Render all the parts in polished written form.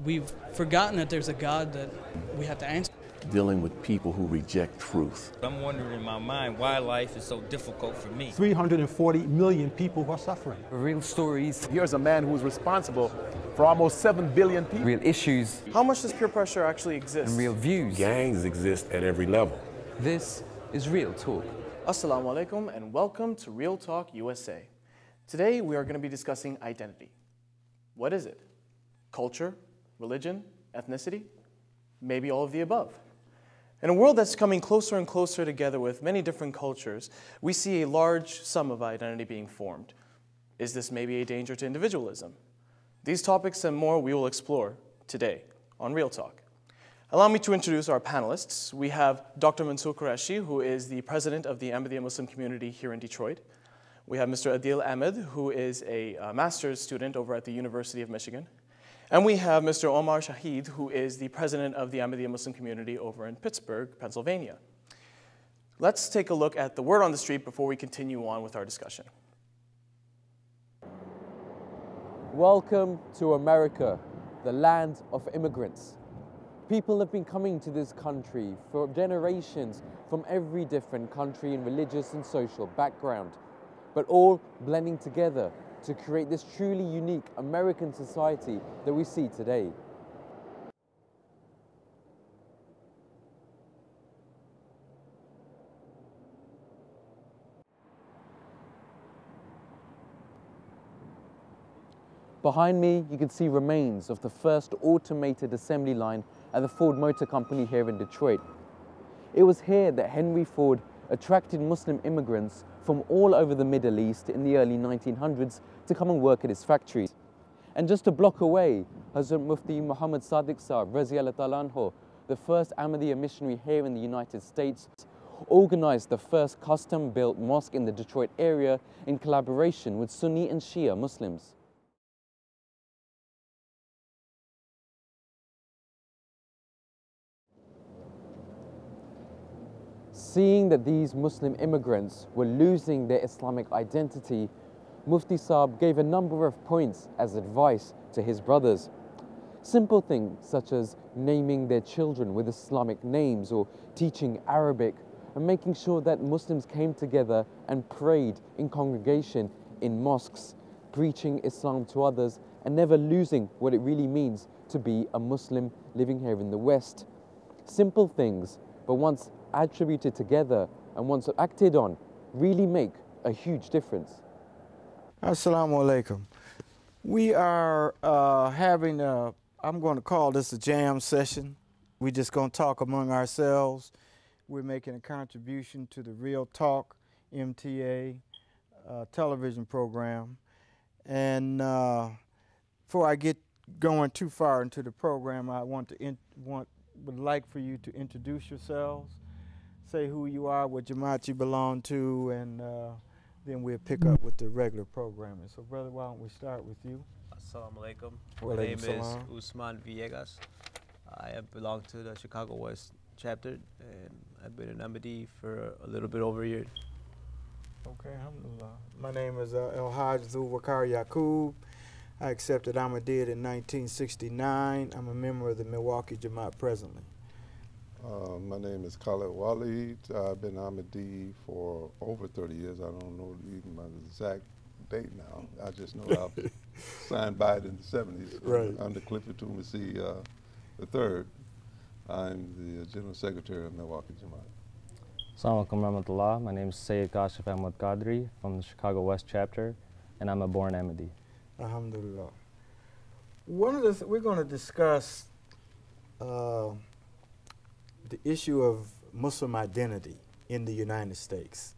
We've forgotten that there's a God that we have to answer. Dealing with people who reject truth. I'm wondering in my mind why life is so difficult for me. 340 million people who are suffering. Real stories. Here's a man who's responsible for almost 7 billion people. Real issues. How much does peer pressure actually exist? And real views. Gangs exist at every level. This is Real Talk. Assalamu alaikum and welcome to Real Talk USA. Today we are going to be discussing identity. What is it? Culture, religion, ethnicity? Maybe all of the above. In a world that's coming closer and closer together with many different cultures, we see a large sum of identity being formed. Is this maybe a danger to individualism? These topics and more we will explore today on Real Talk. Allow me to introduce our panelists. We have Dr. Mansoor Qureshi, who is the president of the Ahmadiyya Muslim community here in Detroit. We have Mr. Adil Ahmed, who is a master's student over at the University of Michigan. And we have Mr. Omar Shahid, who is the president of the Ahmadiyya Muslim community over in Pittsburgh, Pennsylvania. Let's take a look at the word on the street before we continue on with our discussion. Welcome to America, the land of immigrants. People have been coming to this country for generations from every different country and religious and social background, but all blending together to create this truly unique American society that we see today. Behind me, you can see remains of the first automated assembly line at the Ford Motor Company here in Detroit. It was here that Henry Ford attracted Muslim immigrants from all over the Middle East in the early 1900s to come and work at his factories. And just a block away, Hazrat Mufti Muhammad Sadiq Saab, Raziallahu Ta'ala Anhu, the first Ahmadiyya missionary here in the United States, organized the first custom-built mosque in the Detroit area in collaboration with Sunni and Shia Muslims. Seeing that these Muslim immigrants were losing their Islamic identity, Mufti Saab gave a number of points as advice to his brothers. Simple things such as naming their children with Islamic names or teaching Arabic and making sure that Muslims came together and prayed in congregation in mosques, preaching Islam to others and never losing what it really means to be a Muslim living here in the West. Simple things, but once attributed together and once acted on, really make a huge difference. Assalamu alaikum. We are having I'm going to call this a jam session. We're just going to talk among ourselves. We're making a contribution to the Real Talk MTA television program. And before I get going too far into the program, I would like for you to introduce yourselves. Say who you are, what Jamaat you belong to, and then we'll pick up with the regular programming. So, brother, why don't we start with you? Assalamu alaikum. My name is Usman Villegas. I belong to the Chicago West chapter, and I've been an Ahmadi for a little bit over a year. Okay, alhamdulillah. My name is El Hajj Zul Wakar Yaqub. I accepted Ahmadiyyat in 1969. I'm a member of the Milwaukee Jamaat presently. My name is Khaled Walid. I've been Ahmadi for over 30 years. I don't know even my exact date now. I just know I signed by it in the 70s. Right. Under Clifford Tumasi III. I'm the General Secretary of Milwaukee Jamaat. Assalamu alaikum warahmatullah. My name is Sayyid Kashif Ahmad Qadri from the Chicago West chapter, and I'm a born Ahmadi. Alhamdulillah. We're going to discuss the issue of Muslim identity in the United States.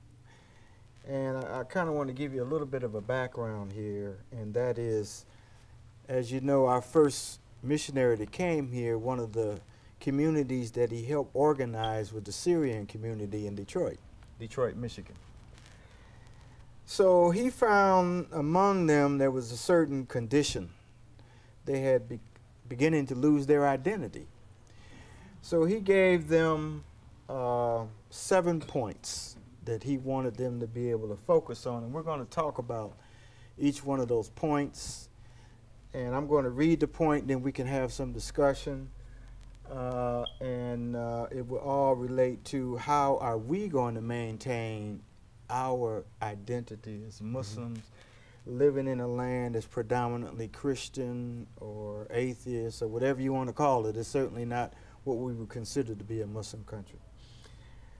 And I kind of want to give you a little bit of a background here, and that is, as you know, our first missionary that came here, one of the communities that he helped organize was the Syrian community in Detroit, Michigan. So he found among them there was a certain condition. They had beginning to lose their identity. So he gave them 7 points that he wanted them to be able to focus on, and we're going to talk about each one of those points and I'm going to read the point, then we can have some discussion. It will all relate to how are we going to maintain our identity as Muslims living in a land that's predominantly Christian or atheist or whatever you want to call it. It's certainly not what we would consider to be a Muslim country.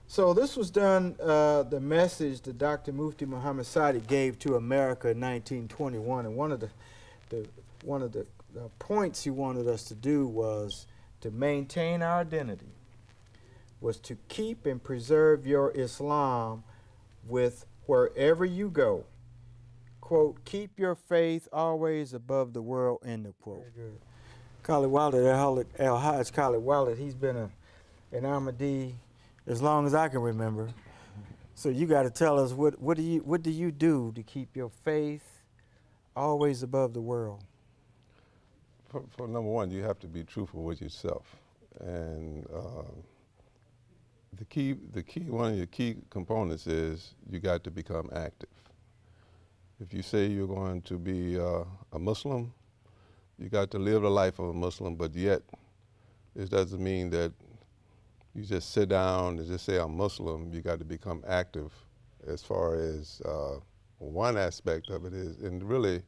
So this was done, the message that Dr. Mufti Muhammad Sadiq gave to America in 1921, and one of the points he wanted us to do was to maintain our identity, was to keep and preserve your Islam with wherever you go. Quote, keep your faith always above the world, end of quote. Khalid Walid, Al-Hajj Khalid Walid, he's been an Ahmadi as long as I can remember. So you got to tell us, what do you do to keep your faith always above the world? For number one, you have to be truthful with yourself, and one of your key components is you got to become active. If you say you're going to be a Muslim, you got to live the life of a Muslim, but yet it doesn't mean that you just sit down and just say I'm Muslim. You got to become active as far as one aspect of it is, and really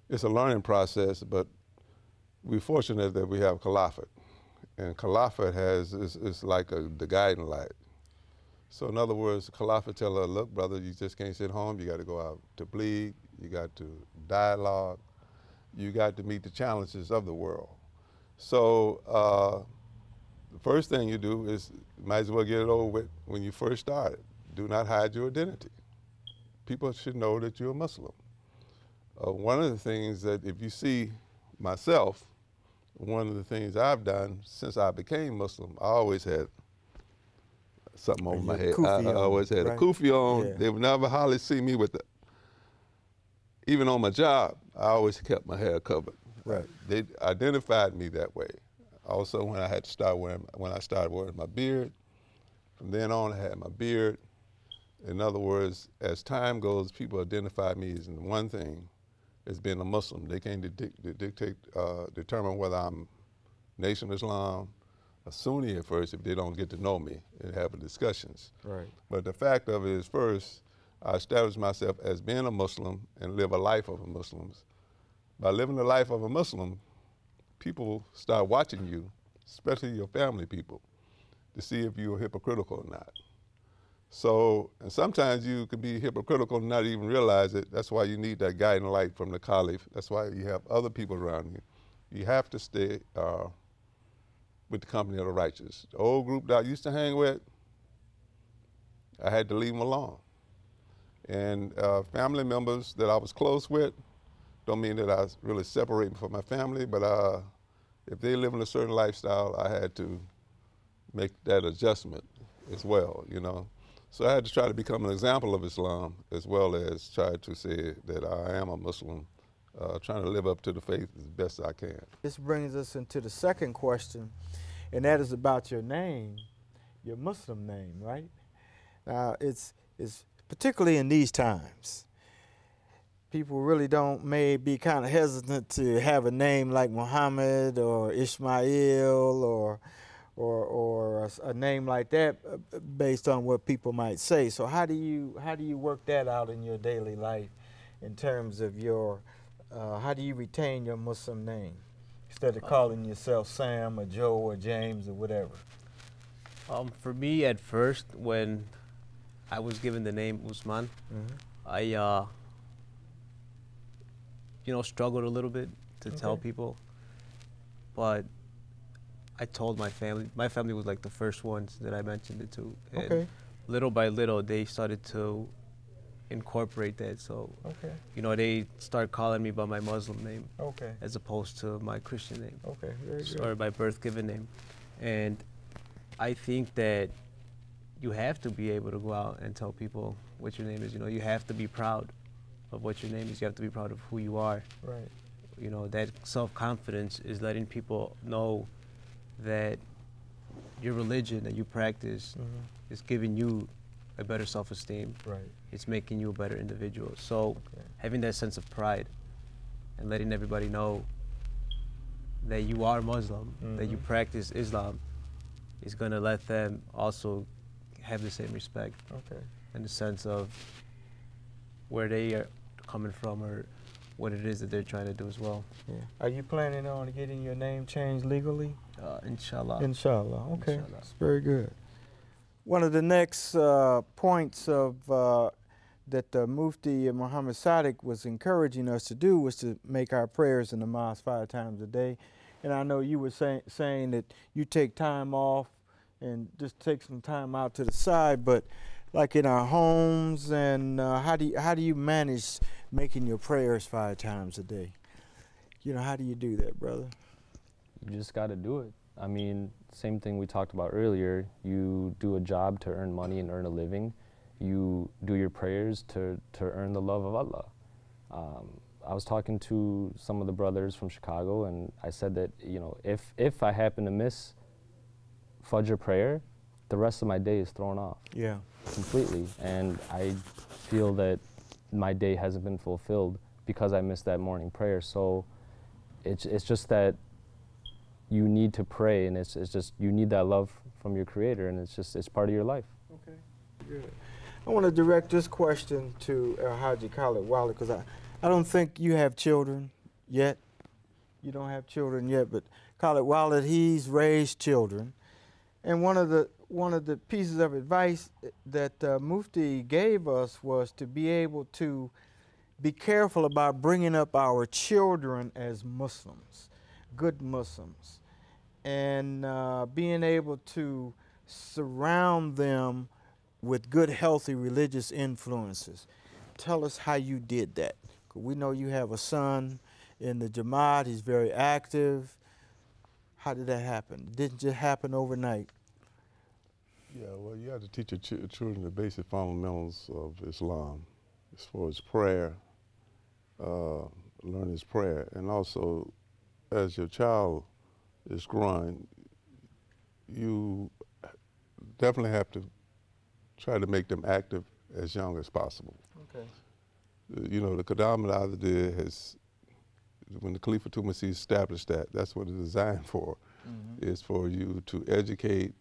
it's a learning process, but we're fortunate that we have Khilafat, and Khilafat is like the guiding light. So in other words, Khilafat tell her, look, brother, you just can't sit home. You got to go out to bleed. You got to dialogue. You got to meet the challenges of the world. So the first thing you do is, might as well get it over with when you first started. Do not hide your identity. People should know that you're a Muslim. One of the things that, if you see myself, one of the things I've done since I became Muslim, I always had something over my head. I always had a kufi on. Yeah. They would never hardly see me with it. Even on my job, I always kept my hair covered. Right. They identified me that way. Also, when I started wearing my beard, from then on I had my beard. In other words, as time goes, people identify me as one thing, as being a Muslim. They can't determine whether I'm Nation of Islam, a Sunni at first, if they don't get to know me and have discussions. Right. But the fact of it is, first, I established myself as being a Muslim and live a life of a Muslim. By living the life of a Muslim, people start watching you, especially your family people, to see if you're hypocritical or not. So, and sometimes you can be hypocritical and not even realize it. That's why you need that guiding light from the Caliph. That's why you have other people around you. You have to stay with the company of the righteous. The old group that I used to hang with, I had to leave them alone. And family members that I was close with, don't mean that I was really separating from my family, but if they live in a certain lifestyle, I had to make that adjustment as well, you know. So I had to try to become an example of Islam, as well as try to say that I am a Muslim, trying to live up to the faith as best I can. This brings us into the second question, and that is about your name, your Muslim name, right? Now, it's particularly in these times, people really may be kind of hesitant to have a name like Muhammad or Ishmael or a name like that based on what people might say. So how do you work that out in your daily life in terms of your, how do you retain your Muslim name instead of calling yourself Sam or Joe or James or whatever? For me, at first, when I was given the name Usman, I struggled a little bit to tell people, but I told my family. My family was like the first ones that I mentioned it to. And little by little, they started to incorporate that. So, they start calling me by my Muslim name as opposed to my Christian name or my birth-given name. And I think that you have to be able to go out and tell people what your name is. You have to be proud of what your name is. You have to be proud of who you are. Right. That self-confidence is letting people know that your religion that you practice is giving you a better self-esteem. Right. It's making you a better individual. So having that sense of pride and letting everybody know that you are Muslim, that you practice Islam, is going to let them also have the same respect. Okay. In the sense of where they are coming from or what it is that they're trying to do as well. Yeah. Are you planning on getting your name changed legally? Inshallah. Inshallah. Okay. Inshallah. That's very good. One of the next points of that Mufti Muhammad Sadiq was encouraging us to do was to make our prayers in the mosque 5 times a day. And I know you were saying that you take time off and just take some time out to the side, but like in our homes, and how do you manage making your prayers 5 times a day? You know, how do you do that, brother? You just got to do it. I mean, same thing we talked about earlier. You do a job to earn money and earn a living. You do your prayers to earn the love of Allah. I was talking to some of the brothers from Chicago, and I said that, you know, if I happen to miss Fajr prayer, the rest of my day is thrown off. Yeah. Completely. And I feel that my day hasn't been fulfilled because I missed that morning prayer. So it's just that you need to pray, and it's just, you need that love from your Creator, and it's part of your life. Okay, good. I want to direct this question to Haji Khalid Wali, because I don't think you have children yet. You don't have children yet, but Khalid Wali, he's raised children. And one of the pieces of advice that Mufti gave us was to be able to be careful about bringing up our children as Muslims, good Muslims, and being able to surround them with good, healthy religious influences. Tell us how you did that. 'Cause we know you have a son in the Jamaat, he's very active. How did that happen? It didn't just happen overnight. Yeah, well, you have to teach your children the basic fundamentals of Islam, as far as prayer, learn his prayer, and also as your child is growing, you definitely have to try to make them active as young as possible. Okay. You know, the Qadam al-Azadi has, when the Khalifa Masih established that, that's what it's designed for, is for you to educate,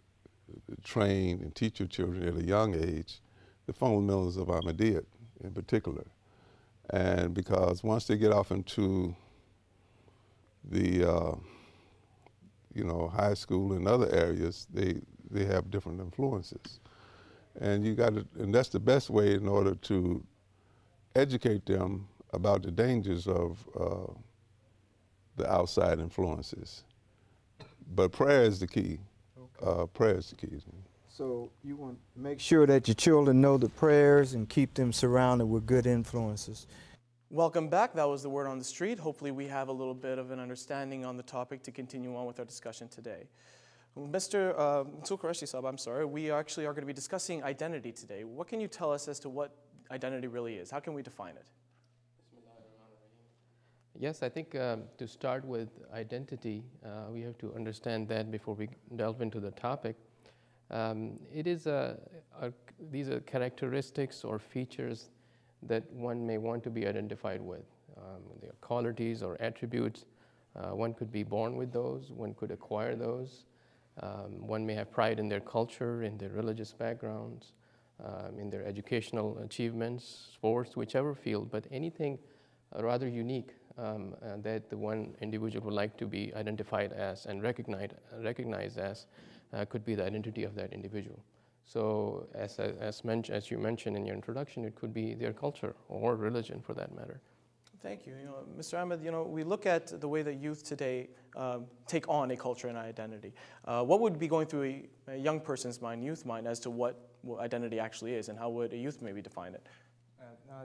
train, and teach your children at a young age the fundamentals of Ahmadiyyat in particular. And because once they get off into the, you know, high school and other areas, they have different influences. And you got to, and that's the best way in order to educate them about the dangers of the outside influences. But prayer is the key. Okay. Prayer is the key. So you want to make sure that your children know the prayers and keep them surrounded with good influences. Welcome back. That was the word on the street. Hopefully we have a little bit of an understanding on the topic to continue on with our discussion today. Mr. Qureshi Saab, I'm sorry, we actually are going to be discussing identity today. What can you tell us as to what identity really is? How can we define it? Yes, I think to start with identity, we have to understand that before we delve into the topic. It is these are characteristics or features that one may want to be identified with. They are qualities or attributes. One could be born with those, one could acquire those. One may have pride in their culture, in their religious backgrounds, in their educational achievements, sports, whichever field, but anything rather unique that the one individual would like to be identified as and recognized as could be the identity of that individual. So as you mentioned in your introduction, it could be their culture or religion for that matter. Thank you. Mr. Ahmed, we look at the way that youth today take on a culture and identity. What would be going through a young person's mind, youth mind, as to what identity actually is, and how would a youth maybe define it?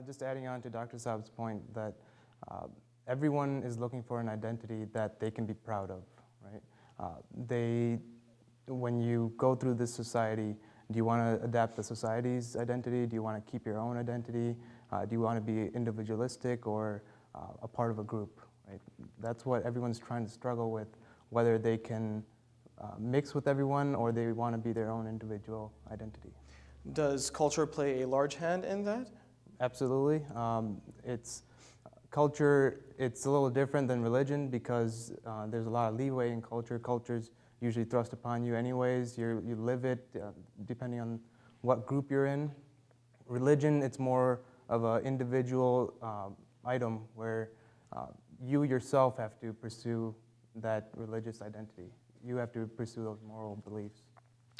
Just adding on to Dr. Saab's point that everyone is looking for an identity that they can be proud of, right? When you go through this society, do you want to adapt the society's identity? Do you want to keep your own identity? Do you want to be individualistic or a part of a group? Right? That's what everyone's trying to struggle with, whether they can mix with everyone or they want to be their own individual identity. Does culture play a large hand in that? Absolutely. Culture, it's a little different than religion because there's a lot of leeway in culture. Culture's usually thrust upon you anyways. You live it depending on what group you're in. Religion, it's more of an individual item where you yourself have to pursue that religious identity. You have to pursue those moral beliefs.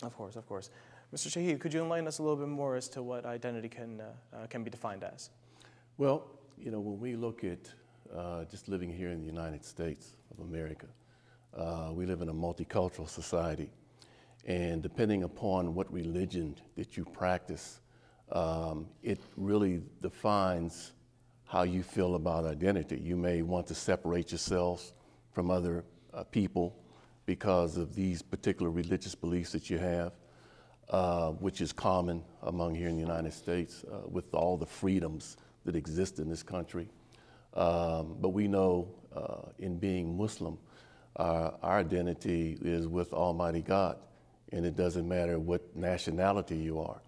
Of course, of course. Mr. Shahid, could you enlighten us a little bit more as to what identity can be defined as? Well, you know, when we look at just living here in the United States of America, we live in a multicultural society. And depending upon what religion that you practice, it really defines how you feel about identity. You may want to separate yourselves from other people because of these particular religious beliefs that you have, which is common among here in the United States with all the freedoms that exist in this country. But we know in being Muslim, our identity is with Almighty God, and it doesn't matter what nationality you are.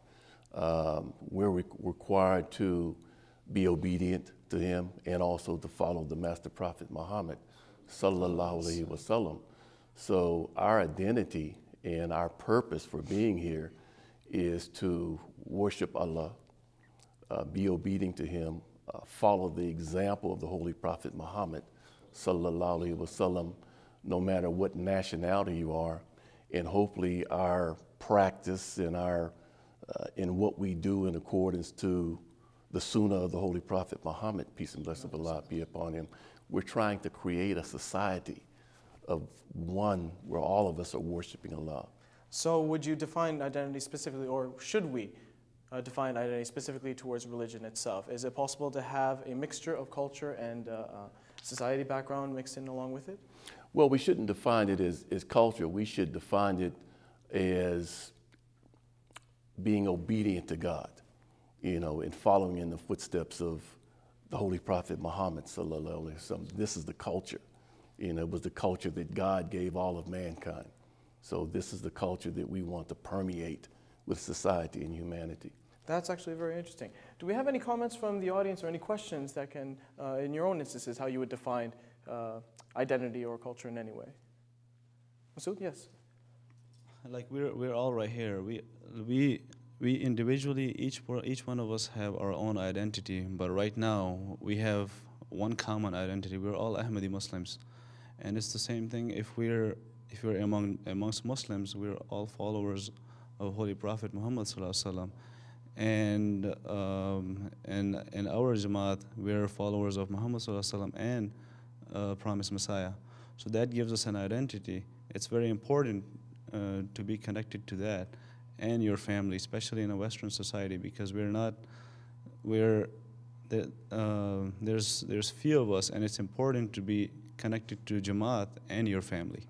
We're required to be obedient to Him and also to follow the Master Prophet Muhammad, sallallahu alaihi wasallam. So our identity and our purpose for being here is to worship Allah, be obedient to Him, follow the example of the Holy Prophet Muhammad, sallallahu alaihi wasallam, no matter what nationality you are, and hopefully our practice and our in what we do in accordance to the Sunnah of the Holy Prophet Muhammad, peace and blessing of Allah be upon him. We're trying to create a society of one where all of us are worshiping Allah. So would you define identity specifically, or should we define identity specifically towards religion itself? Is it possible to have a mixture of culture and society background mixed in along with it? Well, we shouldn't define it as culture. We should define it as being obedient to God, you know, and following in the footsteps of the Holy Prophet Muhammad, sallallahu alaihi wasallam. This is the culture. You know, it was the culture that God gave all of mankind. So this is the culture that we want to permeate with society and humanity. That's actually very interesting. Do we have any comments from the audience or any questions that can, in your own instances, how you would define identity or culture in any way? Masood, yes. Like we're all right here. We individually, each one of us have our own identity, but right now we have one common identity. We're all Ahmadi Muslims, and it's the same thing. If we're amongst Muslims, we're all followers of Holy Prophet Muhammad sallallahu alaihi wasallam, and in our Jamaat, we're followers of Muhammad sallallahu alaihi wasallam and Promised Messiah. So that gives us an identity. It's very important to be connected to that and your family, especially in a Western society, because there's few of us, and it's important to be connected to Jamaat and your family.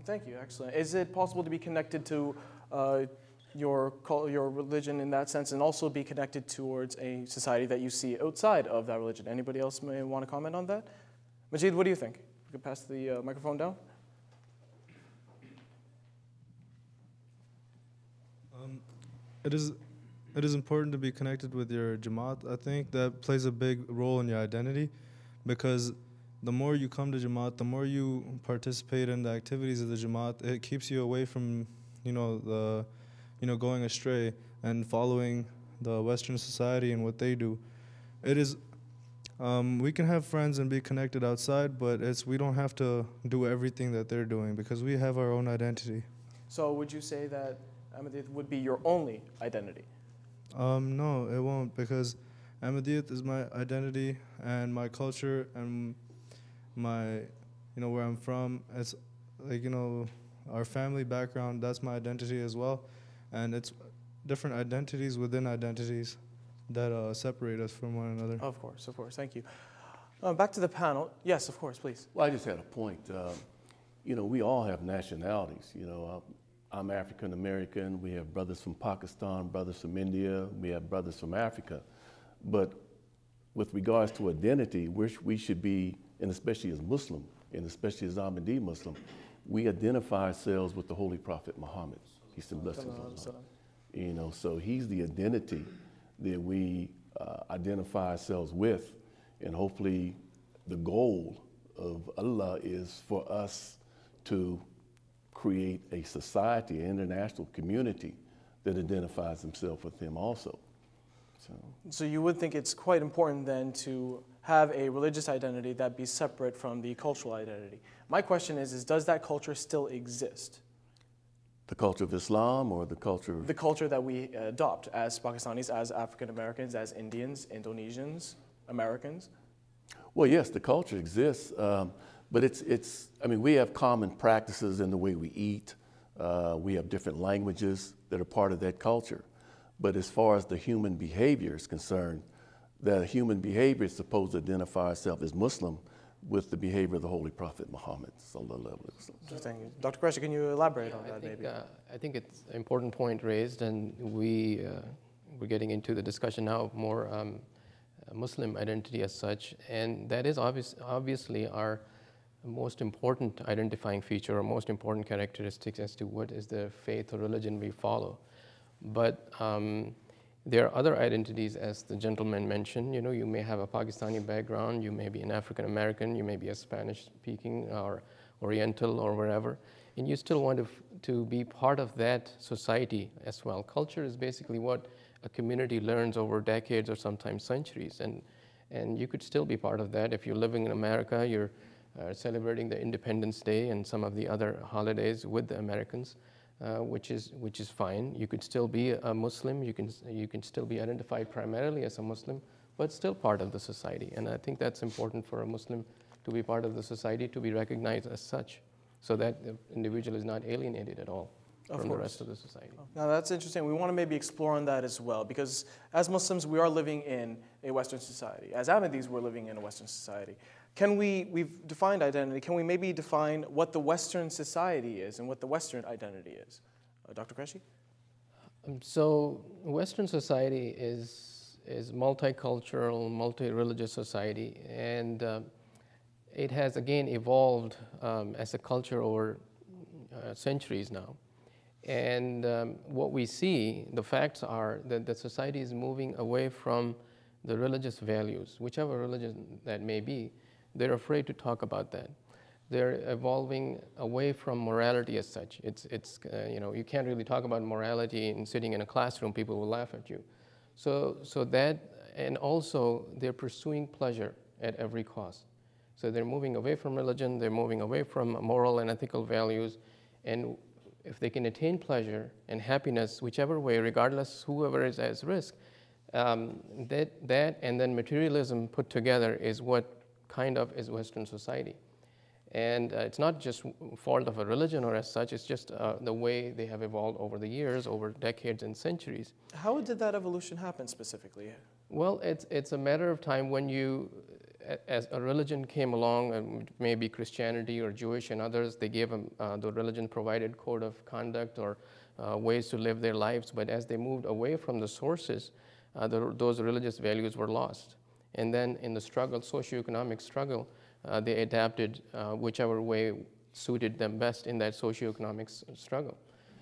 Thank you, excellent. Is it possible to be connected to your religion in that sense, and also be connected towards a society that you see outside of that religion? Anybody else may want to comment on that? Majid, what do you think? We could pass the microphone down. It is important to be connected with your Jamaat. I think that plays a big role in your identity, because the more you come to Jamaat, the more you participate in the activities of the Jamaat, it keeps you away from, going astray and following the Western society and what they do. It is, we can have friends and be connected outside, but we don't have to do everything that they're doing, because we have our own identity. So would you say that Ahmadiyyat would be your only identity? No, it won't, because Ahmadiyyat is my identity and my culture and my, where I'm from. It's like, our family background, that's my identity as well. And it's different identities within identities that separate us from one another. Of course, thank you. Back to the panel. Yes, of course, please. Well, I just had a point. We all have nationalities. I'm African American. We have brothers from Pakistan, brothers from India. We have brothers from Africa. But with regards to identity, we should be, and especially as Muslim, and especially as Ahmadi Muslim, we identify ourselves with the Holy Prophet Muhammad. Peace and blessings on him. So he's the identity that we identify ourselves with. And hopefully the goal of Allah is for us to create a society, an international community that identifies themselves with Him also. So you would think it's quite important then to have a religious identity that be separate from the cultural identity. My question is does that culture still exist? The culture of Islam or the culture of... The culture that we adopt as Pakistanis, as African Americans, as Indians, Indonesians, Americans? Well, yes, the culture exists, but I mean, we have common practices in the way we eat. We have different languages that are part of that culture. But as far as the human behavior is concerned, the human behavior is supposed to identify itself as Muslim with the behavior of the Holy Prophet Muhammad. Interesting. Dr. Qureshi, can you elaborate on that maybe? I think it's an important point raised, and we're getting into the discussion now of more Muslim identity as such, and that is obviously our most important identifying feature or most important characteristics as to what is the faith or religion we follow. But there are other identities, as the gentleman mentioned. You know, you may have a Pakistani background, you may be an African American, you may be a Spanish speaking or Oriental or wherever, and you still want to be part of that society as well. Culture is basically what a community learns over decades or sometimes centuries, and you could still be part of that. If you're living in America, you're celebrating the Independence Day and some of the other holidays with the Americans. Which is fine. You could still be a Muslim. You can still be identified primarily as a Muslim, but still part of the society. And I think that's important for a Muslim to be part of the society, to be recognized as such, so that the individual is not alienated at all from the rest of the society. Now that's interesting. We want to maybe explore on that as well, because as Muslims, we are living in a Western society. As Ahmadis, we're living in a Western society. We've defined identity, can we maybe define what the Western society is and what the Western identity is? Dr. Qureshi? So Western society is multicultural, multi-religious society, and it has again evolved as a culture over centuries now. And what we see, the facts are that the society is moving away from the religious values, whichever religion that may be. They're afraid to talk about that. They're evolving away from morality as such. You know, you can't really talk about morality and sitting in a classroom, people will laugh at you. So that, and also they're pursuing pleasure at every cost. So they're moving away from religion, they're moving away from moral and ethical values, and if they can attain pleasure and happiness, whichever way, regardless whoever is at risk, that and then materialism put together is what kind of is Western society. And it's not just fault of a religion or as such, it's just the way they have evolved over the years, over decades and centuries. How did that evolution happen specifically? Well, it's a matter of time when as a religion came along, maybe Christianity or Jewish and others, they gave them the religion provided code of conduct or ways to live their lives, but as they moved away from the sources, those religious values were lost. And then in the struggle, socioeconomic struggle, they adapted whichever way suited them best in that socioeconomic struggle.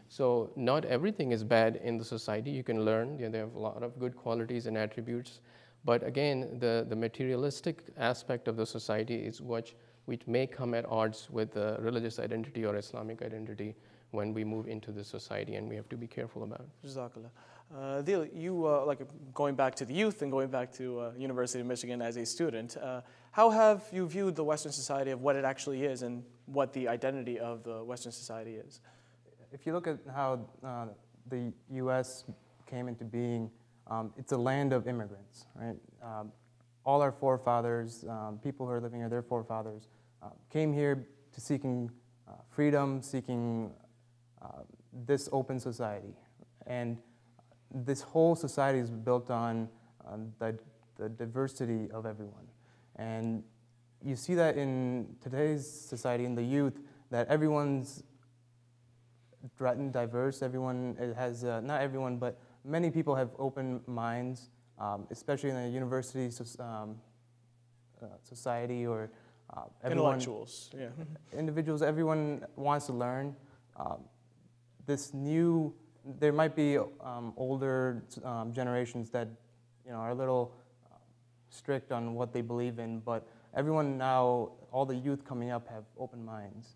So not everything is bad in the society. You can learn, they have a lot of good qualities and attributes. But again, the materialistic aspect of the society is which may come at odds with the religious identity or Islamic identity when we move into the society, and we have to be careful about it. Jazakallah. Adil, you, like going back to the youth and going back to University of Michigan as a student, how have you viewed the Western society of what it actually is and what the identity of the Western society is? If you look at how the U.S. came into being, it's a land of immigrants, right? All our forefathers, people who are living here, their forefathers, came here to seeking freedom, seeking this open society. And this whole society is built on the diversity of everyone. And you see that in today's society, in the youth, that everyone's diverse, everyone has, not everyone, but many people have open minds, especially in the university society or everyone, intellectuals, yeah. Individuals, everyone wants to learn. There might be older generations that are a little strict on what they believe in, but everyone now, all the youth coming up have open minds.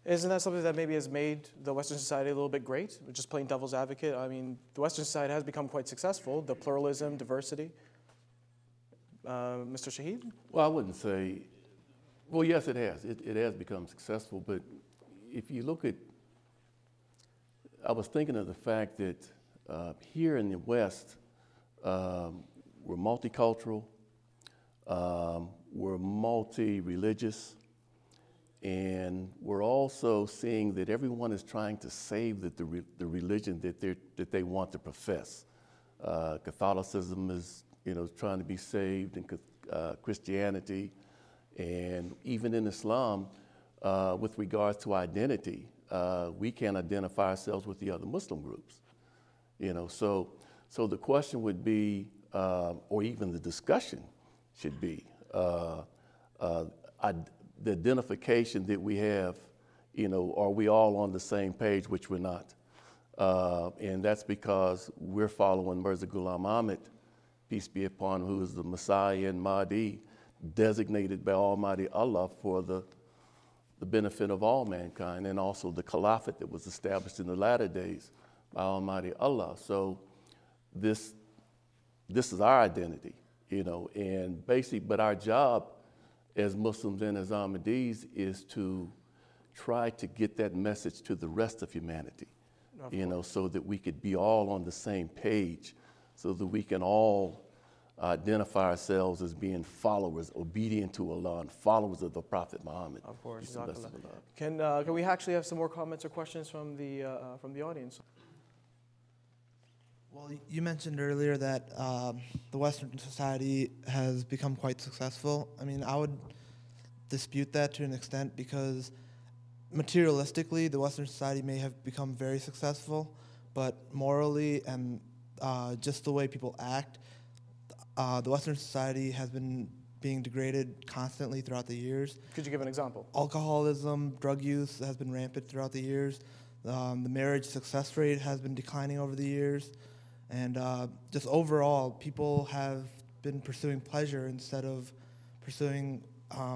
Isn't that something that maybe has made the Western society a little bit great? Just playing devil's advocate. I mean, the Western society has become quite successful, the pluralism, diversity. Mr. Shahid? Well, I wouldn't say, well, yes, it has. It has become successful, but if you look at, I was thinking of the fact that here in the West, we're multicultural, we're multi-religious, and we're also seeing that everyone is trying to save the religion that they want to profess. Catholicism is, trying to be saved, and Christianity, and even in Islam, with regards to identity, we can't identify ourselves with the other Muslim groups. So the question would be, or even the discussion should be, the identification that we have, are we all on the same page, which we're not. And that's because we're following Mirza Ghulam Ahmad, peace be upon him, who is the Messiah and Mahdi, designated by Almighty Allah for the benefit of all mankind, and also the caliphate that was established in the latter days by Almighty Allah. So this is our identity, and basically, but our job as Muslims and as Ahmadis is to try to get that message to the rest of humanity, so that we could be all on the same page, so that we can all identify ourselves as being followers, obedient to Allah, and followers of the Prophet Muhammad. Of course. Can we actually have some more comments or questions from the audience? Well, you mentioned earlier that the Western society has become quite successful. I mean, I would dispute that to an extent, because materialistically, the Western society may have become very successful, but morally and just the way people act, the Western society has been being degraded constantly throughout the years. Could you give an example? Alcoholism, drug use has been rampant throughout the years. The marriage success rate has been declining over the years. And just overall, people have been pursuing pleasure instead of pursuing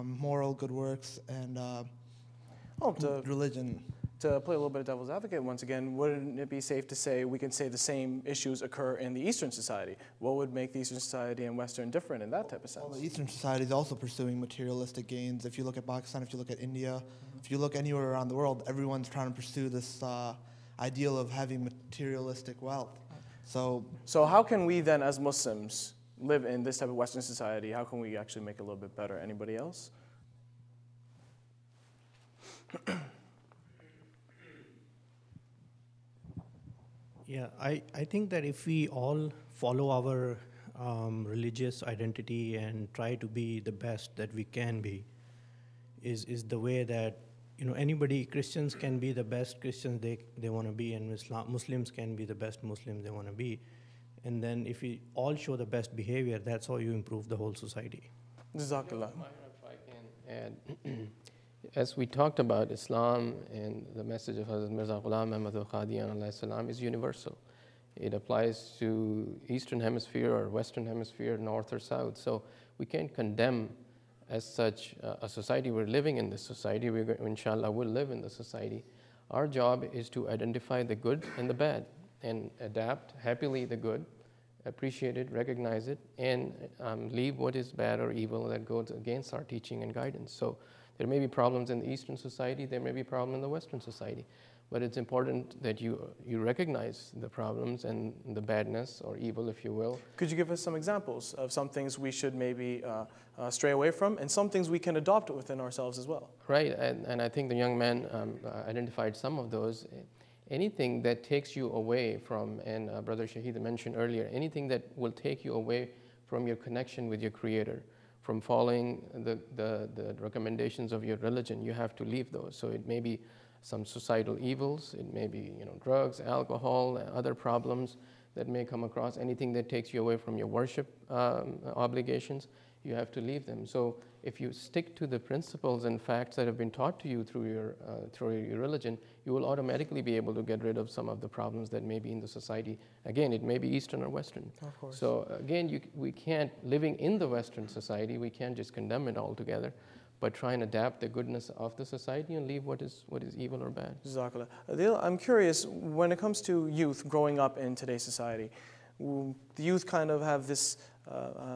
moral good works and religion. To play a little bit of devil's advocate once again, wouldn't it be safe to say we can say the same issues occur in the Eastern society? What would make the Eastern society and Western different in that type of sense? Well, the Eastern society is also pursuing materialistic gains. If you look at Pakistan, if you look at India, if you look anywhere around the world, everyone's trying to pursue this ideal of having materialistic wealth. So how can we then, as Muslims, live in this type of Western society? How can we actually make it a little bit better? Anybody else? Yeah, I think that if we all follow our religious identity and try to be the best that we can be, is the way that anybody, Christians can be the best Christians they want to be, and Muslims can be the best Muslims they want to be. And then if we all show the best behavior, that's how you improve the whole society. Jazakallah. If I can add, as we talked about, Islam and the message of Hazrat Mirza Ghulam Ahmad al-Qadian alayhi salam is universal. It applies to Eastern Hemisphere or Western Hemisphere, North or South. So we can't condemn as such a society. We're living in this society. We, inshallah, will live in the society. Our job is to identify the good and the bad and adapt happily the good, appreciate it, recognize it, and leave what is bad or evil that goes against our teaching and guidance. So there may be problems in the Eastern society, there may be problems in the Western society, but it's important that you recognize the problems and the badness or evil, if you will. Could you give us some examples of some things we should maybe stray away from, and some things we can adopt within ourselves as well? Right, and I think the young man identified some of those. Anything that takes you away from, and Brother Shahid mentioned earlier, anything that will take you away from your connection with your Creator, from following the recommendations of your religion, you have to leave those. So it may be some societal evils, it may be drugs, alcohol, other problems that may come across, anything that takes you away from your worship obligations, you have to leave them. So if you stick to the principles and facts that have been taught to you through your religion, you will automatically be able to get rid of some of the problems that may be in the society. Again, it may be Eastern or Western. Of course. So again, we can't, living in the Western society, we can't just condemn it altogether, but try and adapt the goodness of the society and leave what is evil or bad. Jazakallah. Adil, I'm curious, when it comes to youth growing up in today's society, the youth kind of have this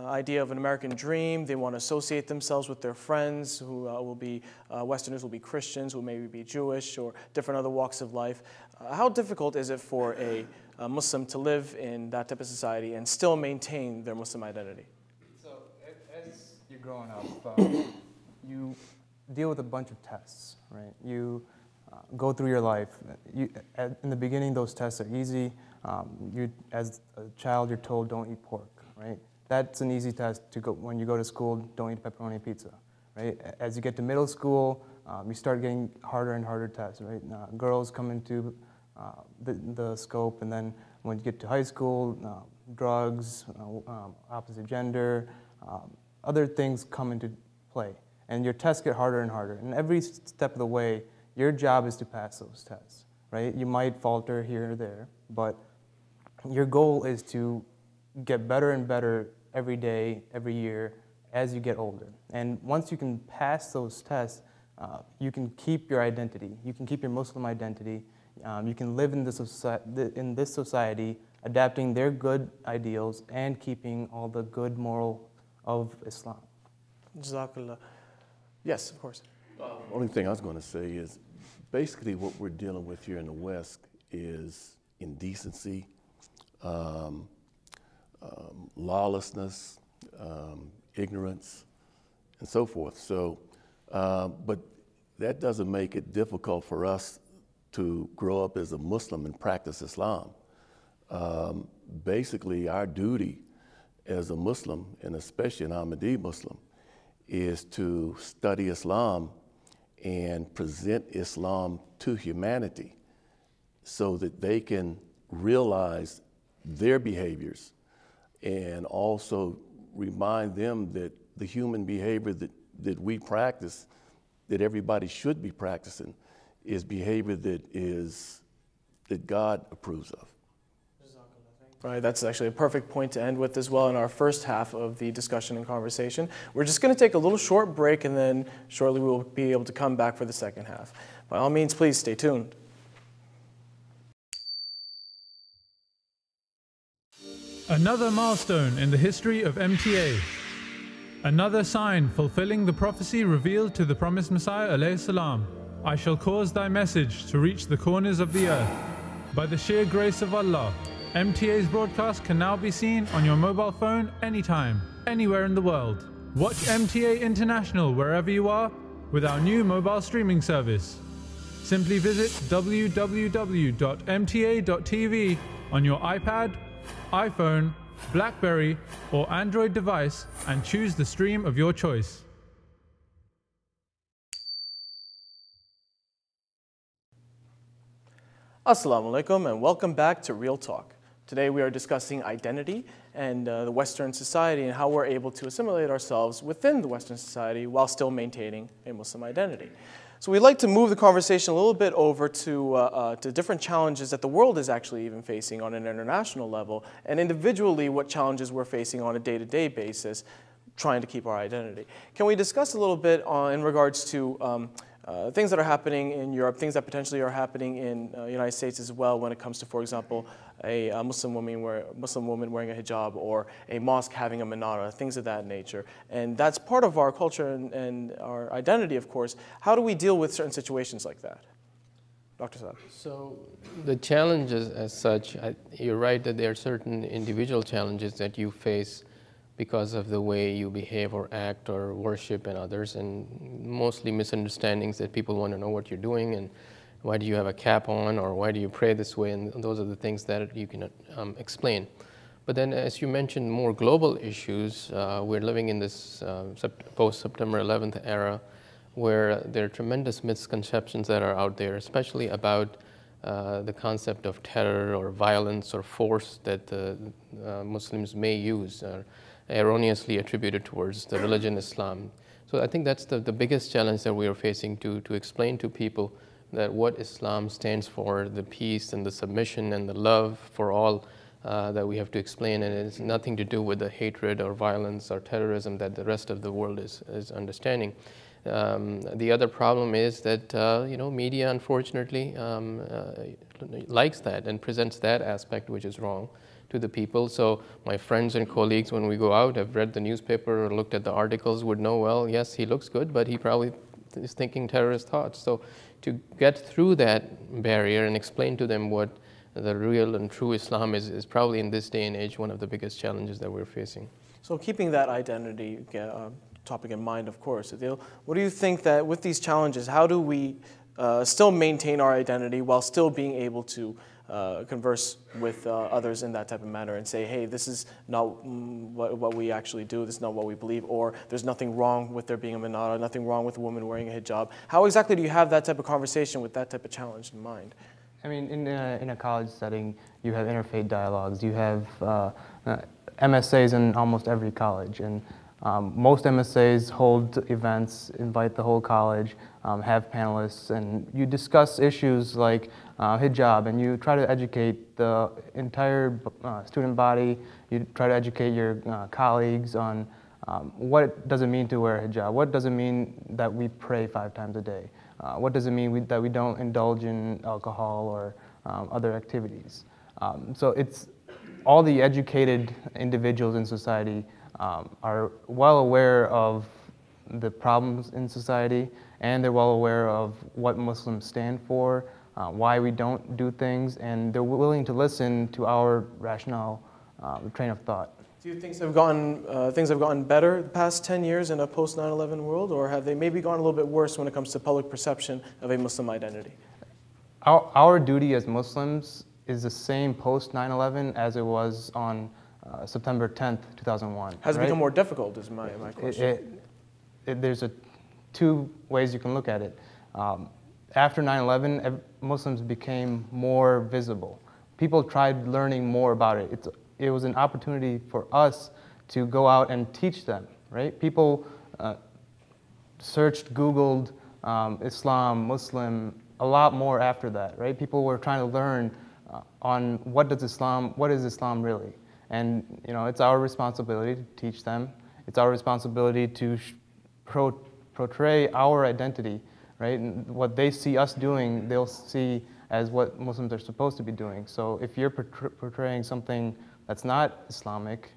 idea of an American dream. They want to associate themselves with their friends who will be Westerners, will be Christians, who maybe be Jewish or different other walks of life. How difficult is it for a Muslim to live in that type of society and still maintain their Muslim identity? So as you're growing up, you deal with a bunch of tests, right? You go through your life. In the beginning, those tests are easy. As a child, you're told don't eat pork, right? That's an easy test to go when you go to school. Don't eat pepperoni pizza, right? As you get to middle school, you start getting harder and harder tests, right? Girls come into the scope, and then when you get to high school, drugs, opposite gender, other things come into play, and your tests get harder and harder. And every step of the way, your job is to pass those tests, right? You might falter here or there, but your goal is to get better and better every day, every year, as you get older. And once you can pass those tests, you can keep your identity. You can keep your Muslim identity. You can live in this society, adapting their good ideals and keeping all the good moral of Islam. Jazakallah. Yes, of course. Only thing I was going to say is basically what we're dealing with here in the West is indecency, lawlessness, ignorance, and so forth. So, but that doesn't make it difficult for us to grow up as a Muslim and practice Islam. Basically, our duty as a Muslim, and especially an Ahmadi Muslim, is to study Islam and present Islam to humanity so that they can realize their behaviors and also remind them that the human behavior that we practice, that everybody should be practicing, is behavior that God approves of. Right, that's actually a perfect point to end with as well in our first half of the discussion and conversation. We're just going to take a little short break, and then shortly we will be able to come back for the second half. By all means, please stay tuned. Another milestone in the history of MTA. Another sign fulfilling the prophecy revealed to the promised Messiah alayhi salam. I shall cause thy message to reach the corners of the earth. By the sheer grace of Allah, MTA's broadcast can now be seen on your mobile phone anytime, anywhere in the world. Watch MTA International wherever you are with our new mobile streaming service. Simply visit www.mta.tv on your iPad, iPhone, BlackBerry or Android device and choose the stream of your choice. Assalamu alaikum and welcome back to Real Talk. Today we are discussing identity and the Western society and how we're able to assimilate ourselves within the Western society while still maintaining a Muslim identity. So we'd like to move the conversation a little bit over to different challenges that the world is actually even facing on an international level, and individually what challenges we're facing on a day-to-day basis trying to keep our identity. Can we discuss a little bit in regards to things that are happening in Europe, things that potentially are happening in the United States as well when it comes to, for example, a Muslim woman wearing a hijab or a mosque having a menorah, things of that nature. And that's part of our culture and our identity, of course. How do we deal with certain situations like that? Dr. Saab. So the challenges as such, you're right that there are certain individual challenges that you face because of the way you behave or act or worship and others, and mostly misunderstandings that people want to know what you're doing and why do you have a cap on or why do you pray this way, and those are the things that you can explain. But then as you mentioned, more global issues, we're living in this post-September 11th era where there are tremendous misconceptions that are out there, especially about the concept of terror or violence or force that Muslims may use. erroneously attributed towards the religion Islam. So I think that's the biggest challenge that we are facing, to explain to people that what Islam stands for, the peace and the submission and the love for all, that we have to explain, and it's nothing to do with the hatred or violence or terrorism that the rest of the world is understanding. The other problem is that media, unfortunately, likes that and presents that aspect, which is wrong, to the people. So my friends and colleagues, when we go out, have read the newspaper or looked at the articles, would know, well, yes, he looks good, but he probably is thinking terrorist thoughts. So to get through that barrier and explain to them what the real and true Islam is probably in this day and age one of the biggest challenges that we're facing. So keeping that identity topic in mind, of course, Adil, what do you think that with these challenges, how do we still maintain our identity while still being able to converse with others in that type of manner and say, hey, this is not what we actually do, this is not what we believe, or there's nothing wrong with there being a minara, nothing wrong with a woman wearing a hijab. How exactly do you have that type of conversation with that type of challenge in mind? I mean, in a college setting, you have interfaith dialogues. You have MSAs in almost every college, and most MSAs hold events, invite the whole college, have panelists, and you discuss issues like hijab, and you try to educate the entire student body. You try to educate your colleagues on what does it mean to wear a hijab? What does it mean that we pray 5 times a day? What does it mean that we don't indulge in alcohol or other activities? So it's all the educated individuals in society are well aware of the problems in society, and they're well aware of what Muslims stand for, why we don't do things, and they're willing to listen to our rationale train of thought. Do you think things have gotten better the past 10 years in a post 9/11 world, or have they maybe gone a little bit worse when it comes to public perception of a Muslim identity? Our duty as Muslims is the same post 9/11 as it was on September 10th, 2001. Has it become more difficult, is my question. There's 2 ways you can look at it. After 9/11, Muslims became more visible. People tried learning more about it. It was an opportunity for us to go out and teach them, right? People searched, Googled Islam, Muslim, a lot more after that, right? People were trying to learn on what is Islam really? And it's our responsibility to teach them. It's our responsibility to portray our identity, right? And what they see us doing, they'll see as what Muslims are supposed to be doing. So if you're portraying something that's not Islamic,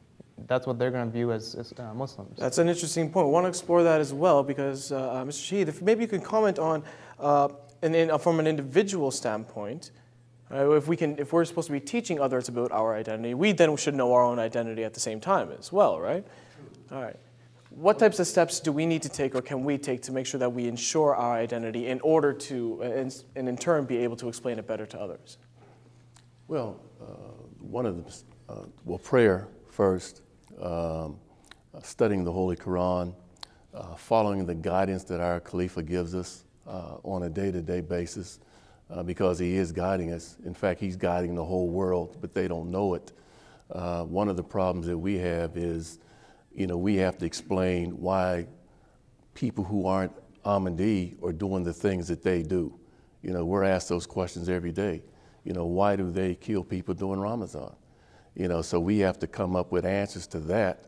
that's what they're going to view as Muslims. That's an interesting point. We want to explore that as well, because Mr. Shaheed, if maybe you can comment on, from an individual standpoint, if we're supposed to be teaching others about our identity, we then should know our own identity at the same time as well, right? All right. What types of steps do we need to take, or can we take, to make sure that we ensure our identity in order to, and in turn, be able to explain it better to others? Well, prayer first, studying the Holy Quran, following the guidance that our Khalifa gives us on a day-to-day basis, because he is guiding us. In fact, he's guiding the whole world, but they don't know it. One of the problems that we have is, we have to explain why people who aren't Ahmadi are doing the things that they do. We're asked those questions every day. Why do they kill people during Ramadan? So we have to come up with answers to that.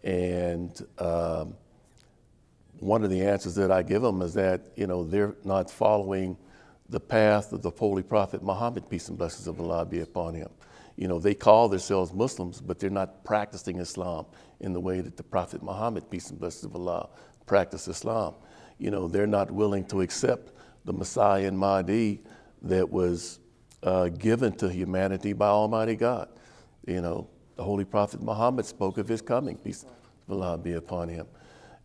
And one of the answers that I give them is that, they're not following the path of the Holy Prophet Muhammad, peace and blessings of Allah be upon him. They call themselves Muslims, but they're not practicing Islam in the way that the Prophet Muhammad, peace and blessings of Allah, practiced Islam. They're not willing to accept the Messiah and Mahdi that was given to humanity by Almighty God. The Holy Prophet Muhammad spoke of his coming, peace of Allah be upon him.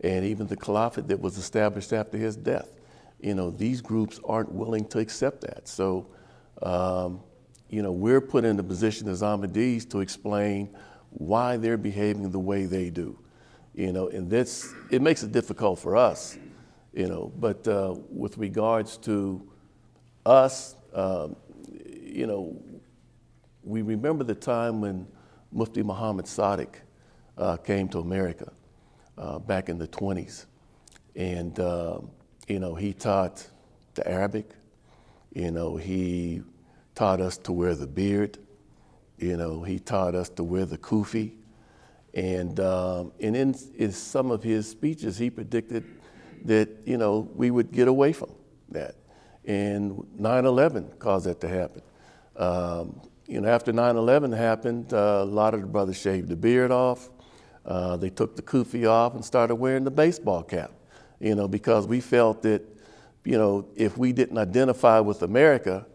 And even the Caliphate that was established after his death. These groups aren't willing to accept that. So, we're put in the position as Ahmadis to explain why they're behaving the way they do. And it makes it difficult for us, but with regards to us, we remember the time when Mufti Muhammad Sadiq came to America back in the 20s. And, you know, he taught the Arabic. You know, he taught us to wear the beard. You know, he taught us to wear the kufi. And in some of his speeches, he predicted that, you know, we would get away from that. And 9/11 caused that to happen. You know, after 9/11 happened, a lot of the brothers shaved the beard off. They took the kufi off and started wearing the baseball cap, you know, because we felt that, you know, if we didn't identify with America,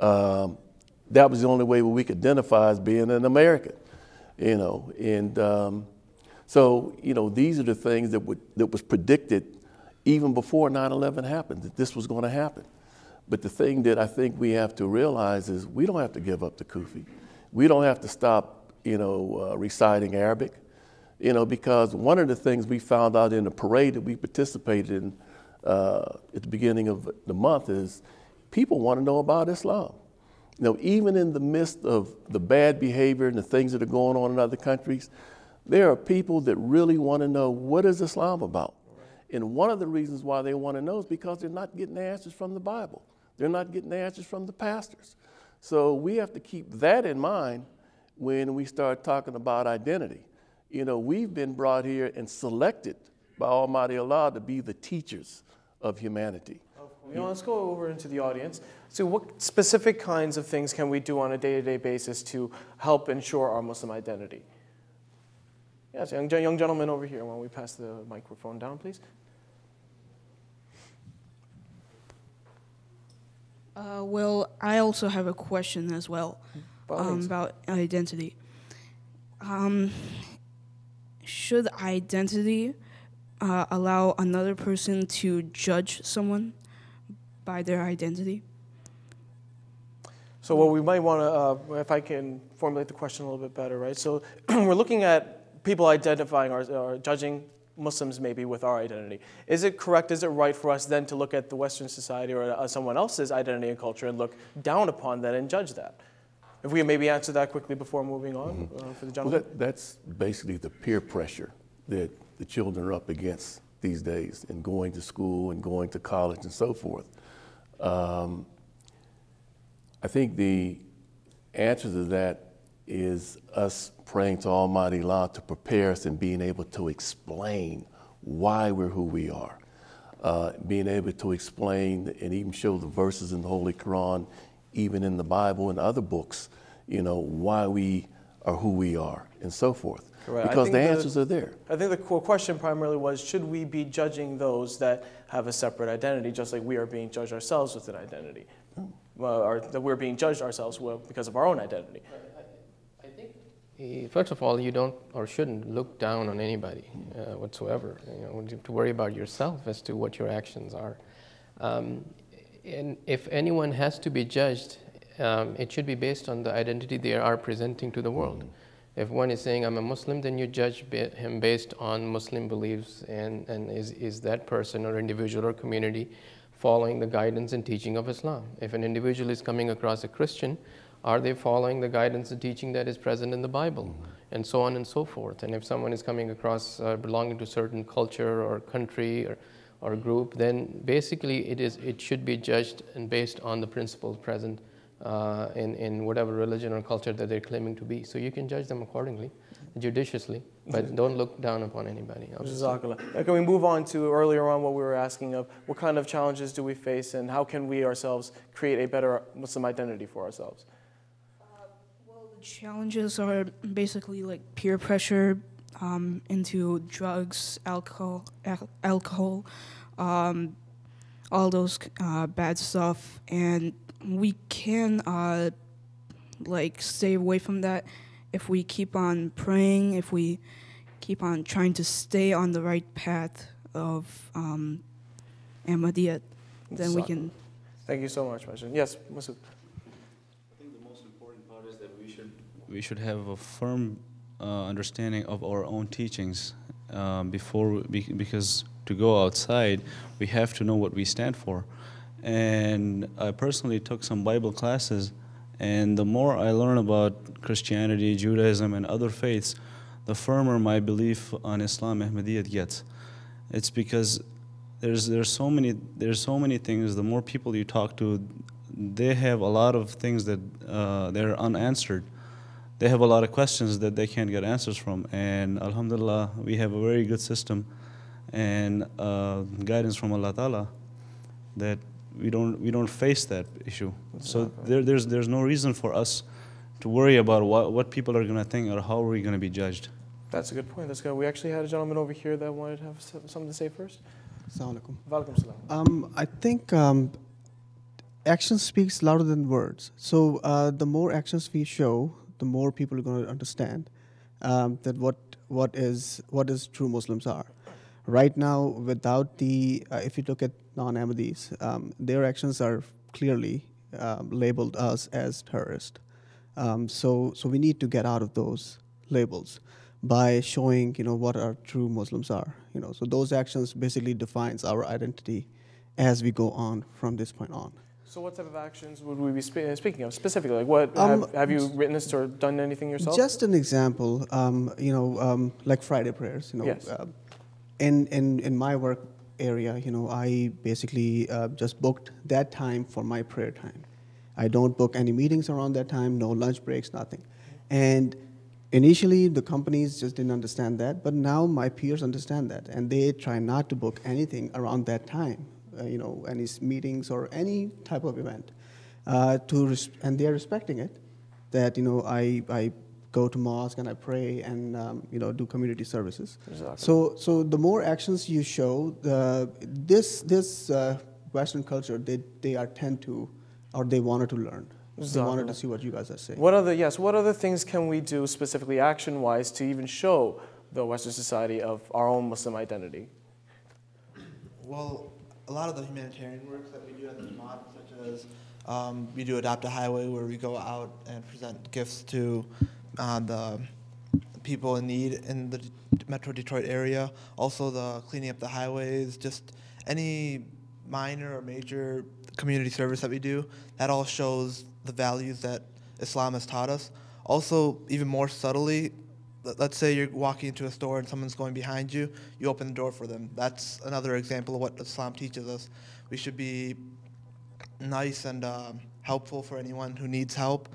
that was the only way we could identify as being an American, you know. And so, you know, these are the things that was predicted even before 9/11 happened, that this was going to happen. But the thing that I think we have to realize is we don't have to give up the kufi. We don't have to stop, you know, reciting Arabic, you know, because one of the things we found out in the parade that we participated in at the beginning of the month is people want to know about Islam. You know, even in the midst of the bad behavior and the things that are going on in other countries, there are people that really want to know, what is Islam about? And one of the reasons why they want to know is because they're not getting the answers from the Bible. They're not getting the answers from the pastors. So we have to keep that in mind when we start talking about identity. You know, we've been brought here and selected by Almighty Allah to be the teachers of humanity. You know, let's go over into the audience. So what specific kinds of things can we do on a day-to-day basis to help ensure our Muslim identity? Yes, young gentleman over here. Why don't we pass the microphone down, please? Well, I also have a question as well about identity. Should identity allow another person to judge someone by their identity? So what we might want to, if I can formulate the question a little bit better, right? So we're looking at people identifying or judging Muslims maybe with our identity. Is it correct, is it right for us then to look at the Western society or someone else's identity and culture and look down upon that and judge that? If we maybe answer that quickly before moving on for the gentleman. Well, that's basically the peer pressure that the children are up against these days in going to school and going to college and so forth. I think the answer to that is us praying to Almighty Allah to prepare us and being able to explain why we're who we are. Being able to explain and even show the verses in the Holy Quran, even in the Bible and other books, you know, why we are who we are and so forth. Correct. Because the answers are there. I think the question primarily was, should we be judging those that have a separate identity, just like we are being judged ourselves with an identity? Or that we're being judged ourselves because of our own identity. First of all, you don't or shouldn't look down on anybody whatsoever. You know, to worry about yourself as to what your actions are. And if anyone has to be judged, it should be based on the identity they are presenting to the world. If one is saying, I'm a Muslim, then you judge him based on Muslim beliefs and is that person or individual or community following the guidance and teaching of Islam. If an individual is coming across a Christian, are they following the guidance and teaching that is present in the Bible? And so on and so forth. And if someone is coming across belonging to a certain culture or country or group, then basically it should be judged and based on the principles present in whatever religion or culture that they're claiming to be. So you can judge them accordingly, judiciously, but don't look down upon anybody. Jazakallah. Can we move on to earlier on what we were asking of, what kind of challenges do we face and how can we ourselves create a better Muslim identity for ourselves? Challenges are basically like peer pressure into drugs, alcohol, all those bad stuff, and we can like stay away from that if we keep on praying, if we keep on trying to stay on the right path of Ahmadiyyat, then we can. Thank you so much, Masjid. Yes, Masood. We should have a firm understanding of our own teachings because to go outside, we have to know what we stand for. And I personally took some Bible classes, and the more I learn about Christianity, Judaism, and other faiths, the firmer my belief on Islam Ahmadiyyat gets. It's because there's so many things. The more people you talk to, they have a lot of things that they're unanswered. They have a lot of questions that they can't get answers from. And alhamdulillah, we have a very good system and guidance from Allah Ta'ala that we don't face that issue. So there's no reason for us to worry about what people are going to think or how are we going to be judged. That's a good point. That's good. We actually had a gentleman over here that wanted to have something to say first. Assalamu alaikum. Walaikum salam. I think action speaks louder than words. So the more actions we show, the more people are going to understand that what is true Muslims are. Right now, without the, if you look at non-Ahmadis, their actions are clearly labeled us as terrorist. So we need to get out of those labels by showing, what our true Muslims are. So those actions basically defines our identity as we go on from this point on. So what type of actions would we be speaking of specifically? Like what have you witnessed or done anything yourself? Just an example, like Friday prayers. Yes. In my work area, I basically just booked that time for my prayer time. I don't book any meetings around that time, no lunch breaks, nothing. And initially, the companies just didn't understand that, but now my peers understand that, and they try not to book anything around that time, any meetings or any type of event, and they're respecting it. That I go to mosque and I pray and do community services. Exactly. So the more actions you show, this Western culture they wanted to learn. They wanted to see what you guys are saying. What other things can we do specifically action-wise to even show the Western society of our own Muslim identity? Well, a lot of the humanitarian work that we do at the Jamaat, such as we do Adopt a Highway, where we go out and present gifts to the people in need in the Metro Detroit area. Also the cleaning up the highways, just any minor or major community service that we do, that all shows the values that Islam has taught us. Also, even more subtly, let's say you're walking into a store and someone's going behind you, you open the door for them. That's another example of what Islam teaches us. We should be nice and helpful for anyone who needs help.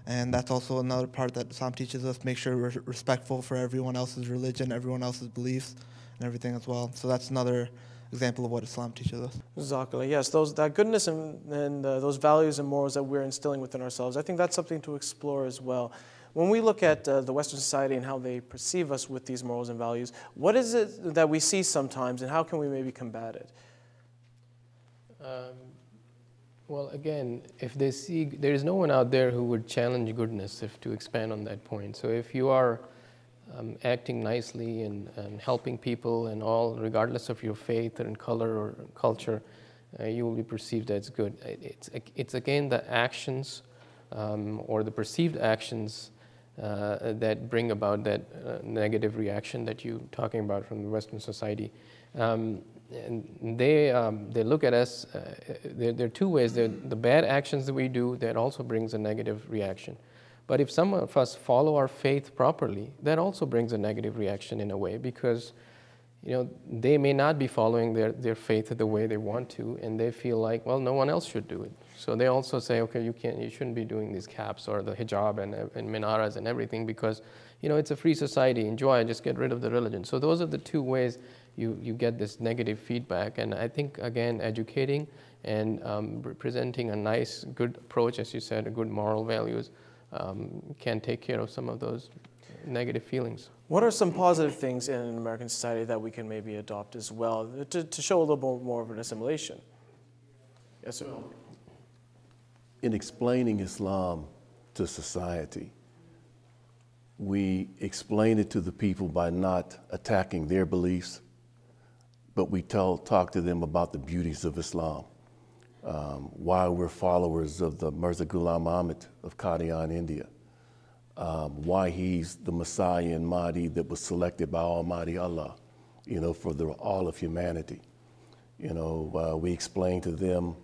And that's also another part that Islam teaches us. Make sure we're respectful for everyone else's religion, everyone else's beliefs, and everything as well. So that's another example of what Islam teaches us. Exactly. Yes, that goodness and those values and morals that we're instilling within ourselves, I think that's something to explore as well. When we look at the Western society and how they perceive us with these morals and values, what is it that we see sometimes and how can we maybe combat it? Well, again, if they see, there is no one out there who would challenge goodness, to expand on that point. So if you are acting nicely and helping people and all, regardless of your faith and color or culture, you will be perceived as good. It's again the actions or the perceived actions that bring about that negative reaction that you're talking about from the Western society. And they look at us, there are two ways. The bad actions that we do, that also brings a negative reaction. But if some of us follow our faith properly, that also brings a negative reaction in a way, because they may not be following their faith the way they want to, and they feel like, well, no one else should do it. So they also say, okay, you shouldn't be doing these caps or the hijab and minaras and everything, because it's a free society, enjoy, just get rid of the religion. So those are the two ways you get this negative feedback. And I think, again, educating and presenting a nice, good approach, as you said, a good moral values, can take care of some of those negative feelings. What are some positive things in an American society that we can maybe adopt as well to show a little bit more of an assimilation? Yes, sir. In explaining Islam to society, we explain it to the people by not attacking their beliefs, but we talk to them about the beauties of Islam. Why we're followers of the Mirza Ghulam Ahmad of Qadian, India. Why he's the Messiah and Mahdi that was selected by Almighty Allah, for all of humanity. We explain to them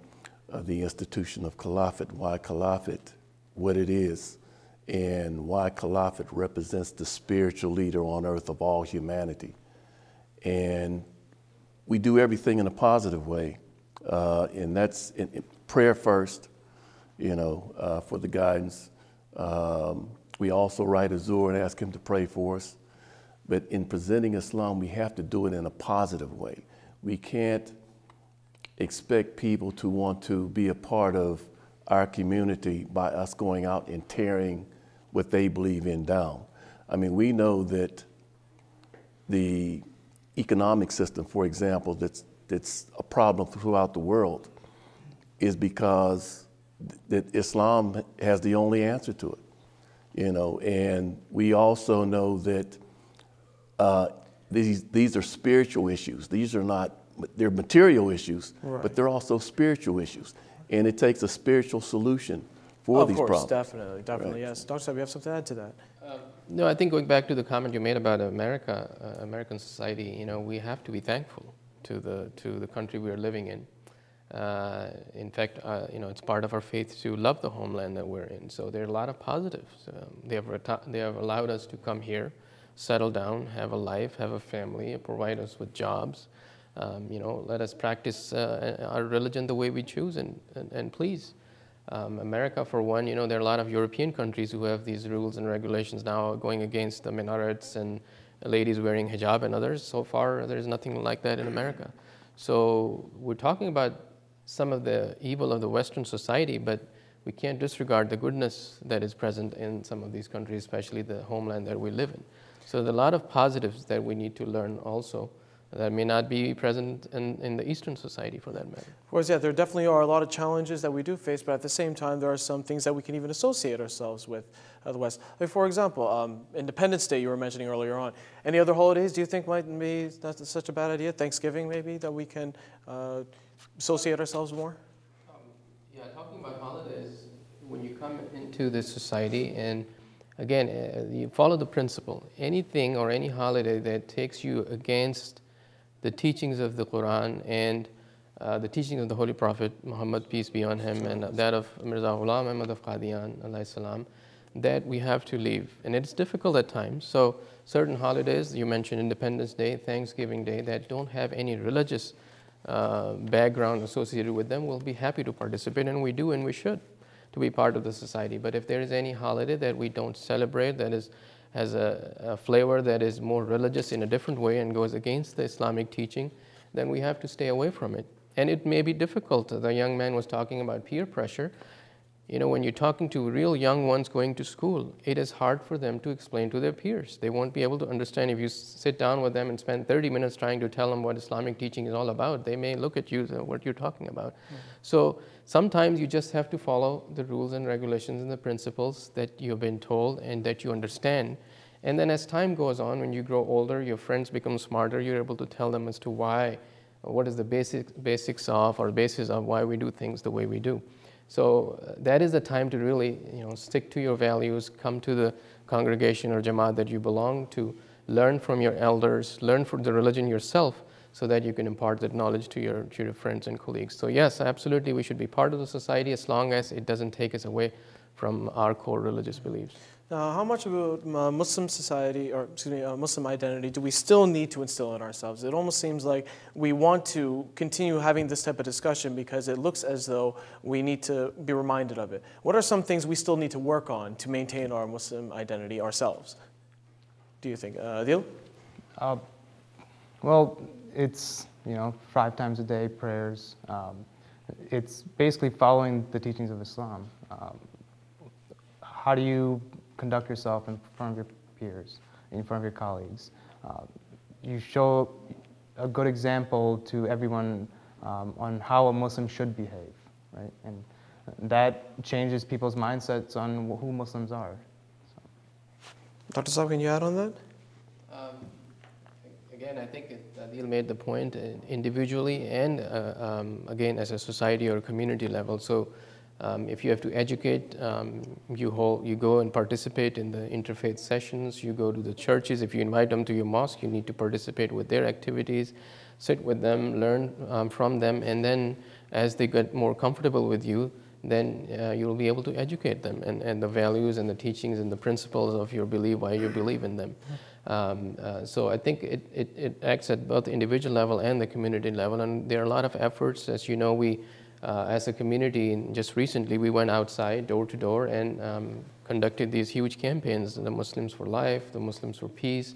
the institution of Caliphate, why Caliphate, what it is, and why Caliphate represents the spiritual leader on earth of all humanity. And we do everything in a positive way, and that's in prayer first, for the guidance. We also write Azur and ask him to pray for us. But in presenting Islam, we have to do it in a positive way. We can't expect people to want to be a part of our community by us going out and tearing what they believe in down. I mean, we know that the economic system, for example, that's a problem throughout the world is because that Islam has the only answer to it, and we also know that these are spiritual issues. They're material issues, right, but they're also spiritual issues. And it takes a spiritual solution for these problems. Of course, definitely, right. Yes. Dr. Saab, you have something to add to that? No, I think going back to the comment you made about America, American society, we have to be thankful to the country we are living in. In fact, it's part of our faith to love the homeland that we're in. So there are a lot of positives. They have allowed us to come here, settle down, have a life, have a family, provide us with jobs. Let us practice our religion the way we choose and please. America, for one, there are a lot of European countries who have these rules and regulations now going against the minarets and ladies wearing hijab and others. So far, there's nothing like that in America. So we're talking about some of the evil of the Western society, but we can't disregard the goodness that is present in some of these countries, especially the homeland that we live in. So there are a lot of positives that we need to learn also that may not be present in the Eastern society for that matter. Of course, yeah, there definitely are a lot of challenges that we do face, but at the same time, there are some things that we can even associate ourselves with the West. Like, for example, Independence Day you were mentioning earlier on. Any other holidays do you think might be that's such a bad idea? Thanksgiving maybe, that we can associate ourselves more? Yeah, talking about holidays, when you come into this society and again, you follow the principle. Anything or any holiday that takes you against the teachings of the Quran and the teaching of the Holy Prophet Muhammad, peace be on him, and that of Mirza Ghulam Ahmad of Qadian, alayhi salam, that we have to leave. And it's difficult at times. So certain holidays, you mentioned Independence Day, Thanksgiving Day, that don't have any religious background associated with them, we'll be happy to participate, and we do, and we should, to be part of the society. But if there is any holiday that we don't celebrate, that has a flavor that is more religious in a different way and goes against the Islamic teaching, then we have to stay away from it. And it may be difficult. The young man was talking about peer pressure. When you're talking to real young ones going to school, it is hard for them to explain to their peers. They won't be able to understand if you sit down with them and spend 30 minutes trying to tell them what Islamic teaching is all about. They may look at you and say, what you're talking about. So sometimes you just have to follow the rules and regulations and the principles that you've been told and that you understand. And then as time goes on, when you grow older, your friends become smarter, you're able to tell them as to why, what is the basics of or basis of why we do things the way we do. So that is the time to really, stick to your values, come to the congregation or Jamaat that you belong to, learn from your elders, learn from the religion yourself, so that you can impart that knowledge to your friends and colleagues. So yes, absolutely, we should be part of the society as long as it doesn't take us away from our core religious beliefs. Now, how much of a Muslim society, or excuse me, a Muslim identity do we still need to instill in ourselves? It almost seems like we want to continue having this type of discussion because it looks as though we need to be reminded of it. What are some things we still need to work on to maintain our Muslim identity ourselves? Do you think? Adil? Well, it's, 5 times a day, prayers. It's basically following the teachings of Islam. How do you conduct yourself in front of your peers, in front of your colleagues? You show a good example to everyone on how a Muslim should behave, right? And that changes people's mindsets on who Muslims are. Dr. Saab, can you add on that? Again, I think Adil made the point individually and again as a society or community level. So if you have to educate, you go and participate in the interfaith sessions, you go to the churches. If you invite them to your mosque, you need to participate with their activities, sit with them, learn from them, and then as they get more comfortable with you, then you'll be able to educate them and the values and the teachings and the principles of your belief, why you believe in them. So I think it acts at both the individual level and the community level, and there are a lot of efforts. As you know, we as a community, just recently we went outside door to door and conducted these huge campaigns, the Muslims for Life, the Muslims for Peace,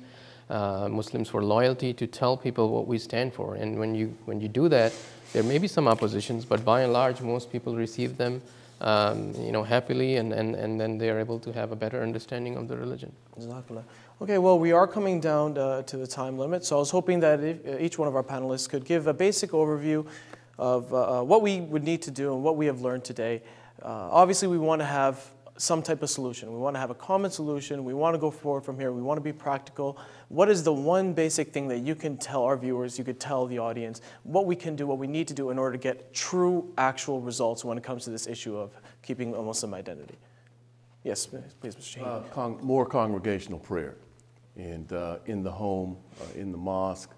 Muslims for Loyalty, to tell people what we stand for. And when you do that, there may be some oppositions, but by and large, most people receive them happily, and then they are able to have a better understanding of the religion. Okay, well, we are coming down to the time limit, so I was hoping that each one of our panelists could give a basic overview of what we would need to do and what we have learned today. Obviously, we want to have some type of solution. We want to have a common solution. We want to go forward from here. We want to be practical. What is the one basic thing that you can tell our viewers, you could tell the audience, what we can do, what we need to do in order to get true, actual results when it comes to this issue of keeping a Muslim identity? Yes, please, Mr. Shaheen. More congregational prayer, and in the home, in the mosque,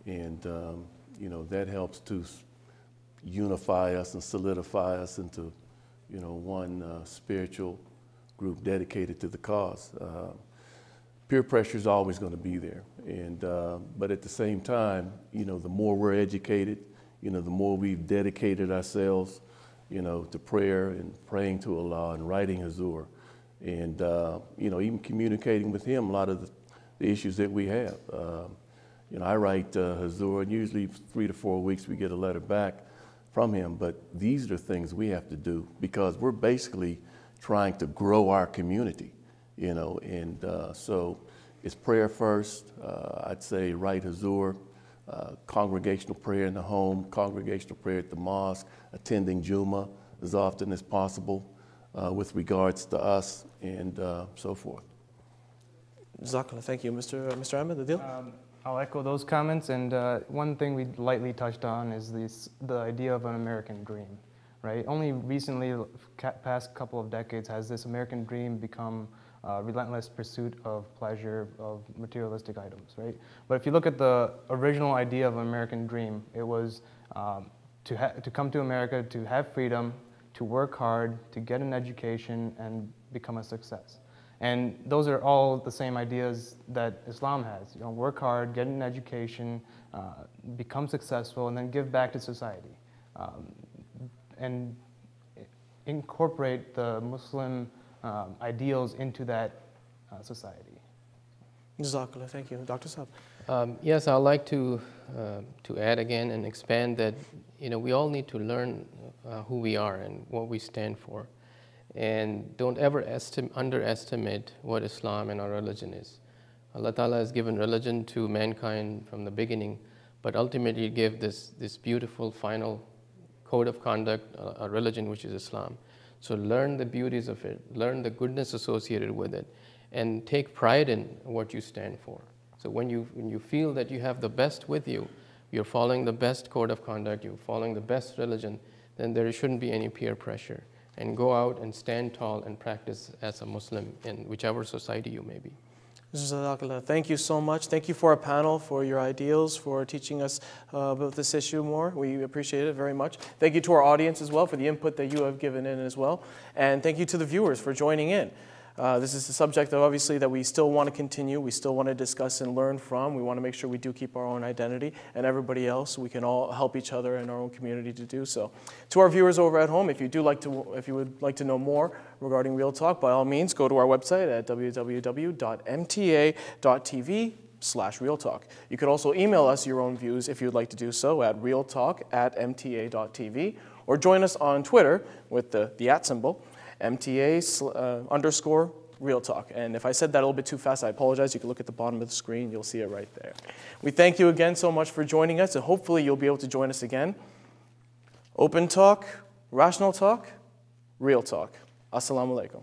and that helps to unify us and solidify us into one spiritual group dedicated to the cause. Peer pressure is always going to be there, and but at the same time, the more we're educated, the more we've dedicated ourselves, to prayer and praying to Allah and writing Hazur, and even communicating with Him a lot of the issues that we have. I write Hazur, and usually 3 to 4 weeks we get a letter back from him, but these are things we have to do because we're basically trying to grow our community, and so it's prayer first. I'd say write Hazur, congregational prayer in the home, congregational prayer at the mosque, attending Jummah as often as possible with regards to us, and so forth. Jazakallah. Thank you. Mr. Ahmed, Adil? I'll echo those comments, and one thing we lightly touched on is the idea of an American dream, right? Only recently, past couple of decades, has this American dream become a relentless pursuit of pleasure, of materialistic items, right? But if you look at the original idea of an American dream, it was to come to America, to have freedom, to work hard, to get an education, and become a success. And those are all the same ideas that Islam has. Work hard, get an education, become successful, and then give back to society. And incorporate the Muslim ideals into that society. Jazakallah. Thank you. Dr. Saab. Yes, I'd like to add again and expand that we all need to learn who we are and what we stand for. And don't ever underestimate what Islam and our religion is. Allah Ta'ala has given religion to mankind from the beginning, but ultimately gave this beautiful final code of conduct, a religion which is Islam. So learn the beauties of it, learn the goodness associated with it, and take pride in what you stand for. So when you feel that you have the best with you, you're following the best code of conduct, you're following the best religion, then there shouldn't be any peer pressure. And go out and stand tall and practice as a Muslim in whichever society you may be. Jazakallah. Thank you so much. Thank you for our panel, for your ideals, for teaching us about this issue more. We appreciate it very much. Thank you to our audience as well for the input that you have given in as well. And thank you to the viewers for joining in. This is a subject that obviously that we still want to continue, we still want to discuss and learn from. We want to make sure we do keep our own identity, and everybody else, we can all help each other in our own community to do so. To our viewers over at home, if you would like to know more regarding Real Talk, by all means, go to our website at www.mta.tv/realtalk. You could also email us your own views if you'd like to do so at realtalk@mta.tv, or join us on Twitter with the @ symbol, MTA_Real Talk. And if I said that a little bit too fast, I apologize. You can look at the bottom of the screen. You'll see it right there. We thank you again so much for joining us, and hopefully you'll be able to join us again. Open talk, rational talk, real talk. Assalamu alaikum.